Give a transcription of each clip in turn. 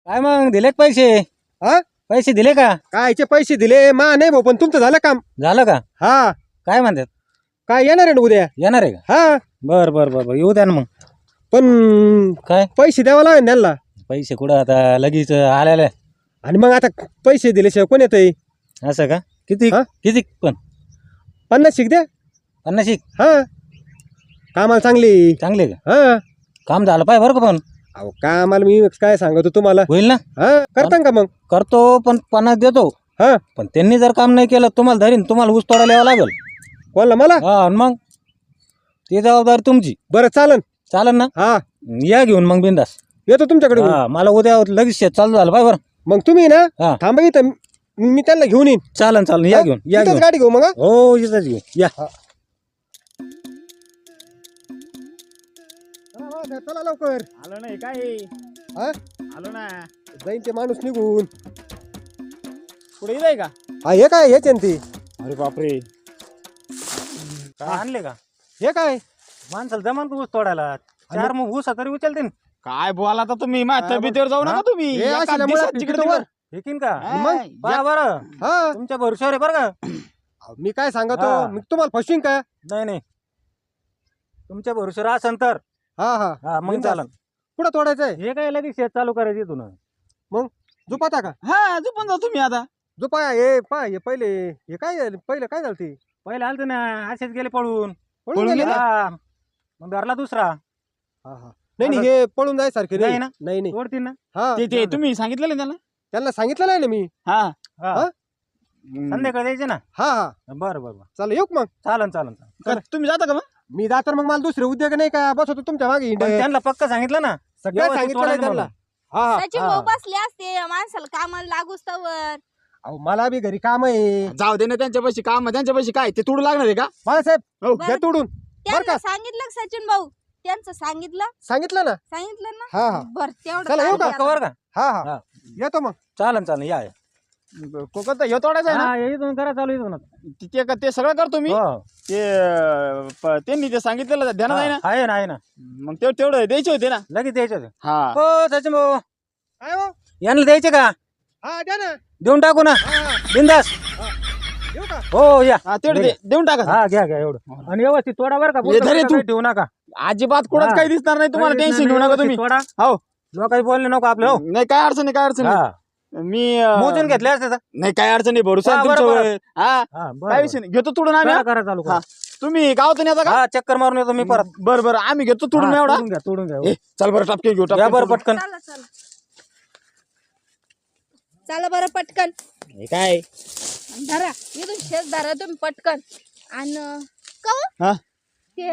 काय मग दिले का पैसे? हा पैसे दिले का? कायचे पैसे दिले मा नाही भाऊ, पण तुमचं झालं काम. झालं का? हा काय म्हणतात? काय येणार आहे ना उद्या? येणार आहे का? हा बर बर बर बर, येऊ द्या ना मग. पण काय पैसे द्यावा लागेल त्यांना. पैसे कुठं आता लगेच आलेले? आणि मग आता पैसे दिल्याशिवाय कोण येतंय? असं का? किती हा? किती पण? 50 शिक द्या. 50 शिक? हा कामाला चांगली. चांगले का? हा काम झालं पाहिजे बरं का? पण अहो कामाला मी काय सांगतो तुम्हाला. होईल ना? हा करता का मग? करतो पण 50 देतो. हा पण त्यांनी जर काम नाही केलं तुम्हाला धरीन, तुम्हाला ऊस तोडायला यावं लागेल. कोणाला? मला? हा आणि मग ती जबाबदारी तुमची. बरं चालन. चालेल ना? हा या घेऊन मग बिंदास. येतो तुमच्याकडे. हा मला उद्या लगेच शेत चालू झालं पाहिजे बरं. मग तुम्ही ना हा थांबा इथं, मी त्यांना घेऊन येईन. चालन चालन, या घेऊन या इथंच घेऊन. गाडी घेऊ मग. हा? हो इथंच घेऊ या. चला लवकर. आलो नाही काय? हा आलो ना. जाईन ते माणूस निघून. पुढे जाय का? हा हे काय हेच आहे ना ते. अरे बापरे. काय आणले का? हे काय? माणसाला जमान ऊस तोडायला. चार मग ऊस तरी उचलते ना. काय बोला तर तुम्ही माझ्या तब्येतीवर जाऊ नका तुम्ही. हे एका अशी लंबळ दिवसात आपली जिकडे तिकडं वर. हेकीन का? मग? पहा बरं, हा तुमच्या भरोश्यावर आहे बरं का? अहो, मी काय सांगतो, हा. मी तुम्हाला फसवीन का? नाही नाही, तुमच्या भरोश्यावर असन तर हा हा हा मग बिनधास्त. चालन. कुठं तोडायचंय? हे काय लगेच शेत चालू करायचं इथून. झोपाता का? हा झोपून जा तुम्ही आता. झोपा. हे पाय हे पहिले हे काय झालं? पहिलं काय झालं ते? पहिले आलते ना, असेच गेले पळून. पळून गेले का? हा. मग धरला दुसरा. हा हा नाही नाही, हे पळून जायसारखे नाही नाही ना? नाही नाही. तोडतील ना. हा ते तुम्ही सांगितलेलं ना त्याला? त्यांना सांगितलं नाही ना मी. हा हा. हा? संध्याकाळी द्यायचे ना. हा हा बरं बरं बरं, चला येऊ का मग? चालन चालन चालन. तुम्ही जाता का मग? मी जातो ना मग. मला दुसरे उद्योग नाही का, बस होतो तुमच्या मागे हिंड. पण त्यांना पक्क सांगितलं ना. सगळं व्यवस्थित सांगितलं नाही तोडायचं त्यांना. म्हणून. हा हा सचिन हा. भाऊ बसले असते या माणसाला कामाला लागूच तवर. अहो मला बी घरी काम आहे. जाऊ दे ना त्यांच्या पैसे. काम त्यांच्या पैसे काय ते तोडू लागणार आहे का? बाळासाहेब हो. घ्या तोडून. बरं त्यांना का? सांगितलं का सचिन भाऊ? त्यांचं सांगितलं सांगितलं ना. सांगितलं ना. हा हा बर तेवढं चला, येऊ का? पक्क बरं का? हा हा हा. येतो मग. चालन चालन या या. कोकण तर हे तोडायचं आहे ना? हा, इथून करा चालू इथून. ते सगळं करतो मी. हो. ते त्यांनी ते सांगितलेलं ध्यानात आहे ना? हा, आहे ना आहे ना. मग तेवढं द्यायचे होते ना. लगेच द्यायचे होते. हा हो सचिन भाऊ, काय हो? यांना द्यायचे का? हा द्या ना. देऊन टाकू ना. हा हा बिंदास. येऊ का? हो या. हा तेवढं देऊन टाका. हा घ्या घ्या एवढं. आणि व्यवस्थित तोडा बरं का? हे धर रे पुढचं तू. काही ठेवू नका. अजिबात कुठंच हा. काही दिसणार नाही तुम्हाला. काही टेन्शन घेऊ नका तुम्ही. व्यवस्थित तोडा. हो लोक काही बोलले नको आपले. हो नाही काय अडचण नाही. काय अडचण नाही. हा. मी मोजून घेतले असते तर. नाही काय अडचण नाही. भरोसा आहे हा, बरं, तुमच्यावर. हा हा बरं, काय विषय नाही. घेतो तुडून आम्ही. करा हा. करा चालू हा. करा. तुम्ही गावातून येता का? हा चक्कर मारून येतो मी परत. बरं बरं आम्ही घेतो तुडून हा, एवढा. तोडून घ्या तोडून घ्या. ए, चल बरं टपके घेऊ. या टपके बरं तोडून. पटकन. चला चला चला बरं पटकन. हे काय धरा इथून शेत धरा तुम्ही पटकन. आणि का हा ते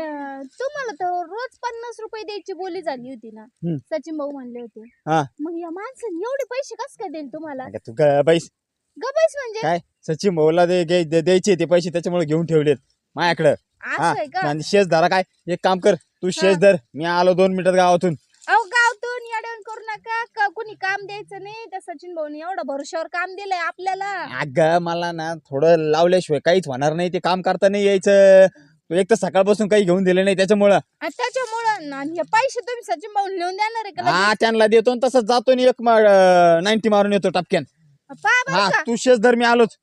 तुम्हाला तर रोज 50 रुपये द्यायची बोली झाली होती ना. हम्म. सचिन भाऊ म्हणले होते. हा मग या माणसाने एवढे पैसे कस काय देईल तुम्हाला? अगं तू काय बाईस गबैस म्हणजे काय सचिन भाऊला द्यायचे ते पैसे त्याच्यामुळे घेऊन ठेवलेत माझ्याकडं. असं हा आहे का? आणि शेष धरा काय एक काम कर तू शेष धर. मी आलो 2 मिनिटात गावातून. अहो गावतून येडवण करू नका. कुणी काम द्यायचं नाही. त्या सचिन भाऊनी एवढं भरोश्यावर काम दिलंय आपल्याला. अगं मला ना थोडं लावल्याशिवाय काहीच होणार नाही. ते काम करता नाही यायचं. तू एक तर सकाळपासून काही घेऊन दिले नाही त्याच्यामुळं. आणि त्याच्यामुळं आणि हे पैसे तुम्ही सचिन भाऊ लिहून देणार आहे का लगेच? हा त्यांना देतो आणि तसंच जातो आणि एक 90 मारून येतो टपक्यान. पहा बरं हा का? तू शेष धर. मी आलोच.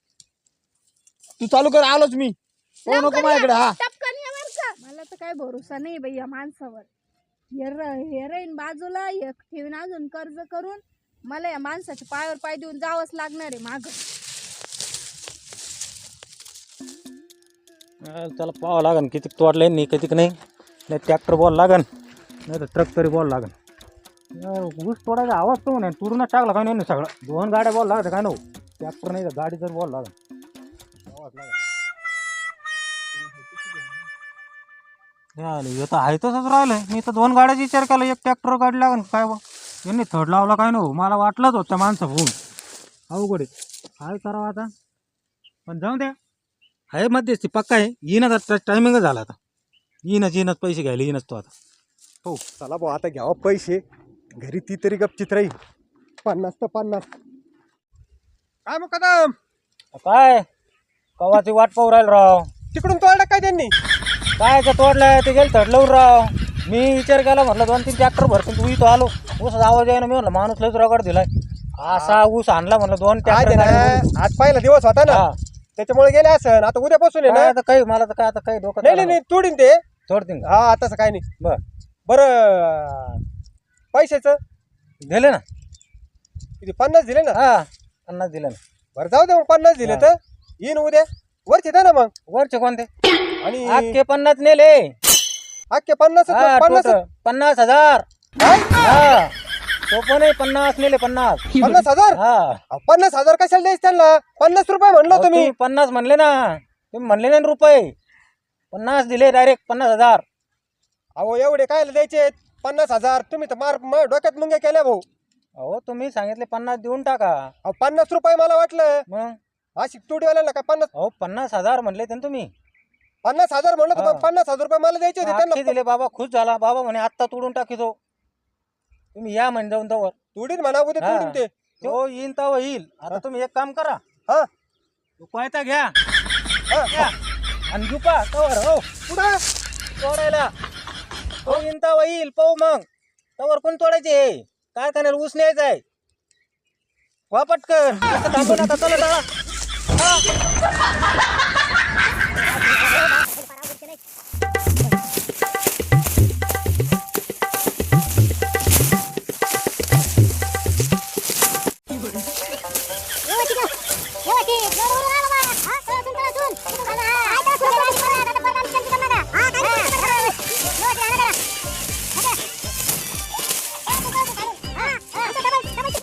तू चालू कर. आलोच मी. हो नको लवकर माझ्याकडे. या. हा टपकन या बरं का? मला तर काय भरोसा नाही बाई या माणसावर. हे राहीन बाजूला एक ठेवीन अजून कर्ज करून. मला या माणसाच्या पायावर पाय देऊन जावंच लागणार आहे माग. त्याला पाहावं लागन किती तोडले नाही किती नाही. नाही ट्रॅक्टर बॉल लागन नाही तर ट्रक तरी बॉल लागन. ऊस तोडायचा आवाज तो नाही तुरूनच टाकला काय नाही सगळं. 2 गाड्या बॉल लागत काय नो. ट्रॅक्टर नाही तर गाडी तर बॉल लागन. आवाज लागन. येतं आहे तसंच राहिलंय. मी तर 2 गाड्याचा विचार केला. एक ट्रॅक्टर गाडी लागन काय बा. यांनी थर्ड लावला काय नो. मला वाटलंच होतं त्या माणसं होऊन अवघड आहे. काय करावं आता. पण जाऊ द्या. आहे मध्यस्थी पक्का आहे. येईनच आता. टायमिंगच झाला आता. येईनच पैसे घ्यायला येईनच तो आता. हो चला भाऊ आता घ्यावा पैसे. घरी ती तरी गपचित राहील. 50 तर 50. काय मग कदम काय कवाची वाट पाहू राहील राव. तिकडून तोडला काय त्यांनी? काय का तोडलाय ते गेलं थर्ड लावून राव. मी विचार केला म्हटलं 2-3 ट्रॅक्टर भरतो तू इथं आलो ऊस आवाज आहे ना मी म्हटलं माणूस लयच रगड दिलाय असा ऊस आणला म्हटलं 2 काय ते ना, ट्रॅक्टर आज पहिला दिवस होता ना त्याच्यामुळे गेले असं आता उद्यापासून आहे ना. आता काही मला तर काय आता काही डोकं नाही नाही नाही तोडीन ते. सोडतील का? हा तसं काय नाही. बर बरं पैशाचं दिले ना किती 50 दिले ना. हा 50 दिले ना बरं जाऊ दे मग 50 दिले तर येईन उद्या वरचे द्या ना मग. वरचे कोणते आणि अख्खे 50 नेले अख्खे 50 हा, 50 total 50,000 काय? हा तो पण आहे 50 नेले 50 50,000 हा 50,000 कशाला द्यायचे त्यांना 50 रुपये म्हणलो अहो, तुम्ही. 50 म्हणले ना तुम्ही म्हणले ना रुपये 50 दिले डायरेक्ट 50,000 अहो एवढे काय द्यायचे 50,000 तुम्ही तर मार डोक्यात मुंग्या केल्या भाऊ. अहो तुम्ही सांगितले 50 देऊन टाका अहो 50 रुपये मला वाटलं मग अशी तुडीवाल्याला काय 50 अहो 50,000 म्हणले ते ना तुम्ही 50,000 म्हणलं तर हा. 50,000 रुपये मला द्यायचे होते अख्खे त्यांना. दिले बाबा खुश झाला बाबा म्हणे आत्ता तोडून टाकीतो तुम्ही या म्हणे जाऊन तवर तुडीन म्हणा उद्या हा. तुडीन ते. तो येईन तवा येईल आता तुम्ही एक काम करा हा तो कोयता घ्या हा. घ्या. आणि झुपा तवर हो कुठं तोडायला तो येईन तवा येईल पाहू मग तवर कोण तोडायचे काय करणार ऊस न्यायचा आहे वा पटकन असं थांबू नका चला चला Yo, chica. Yo, chica.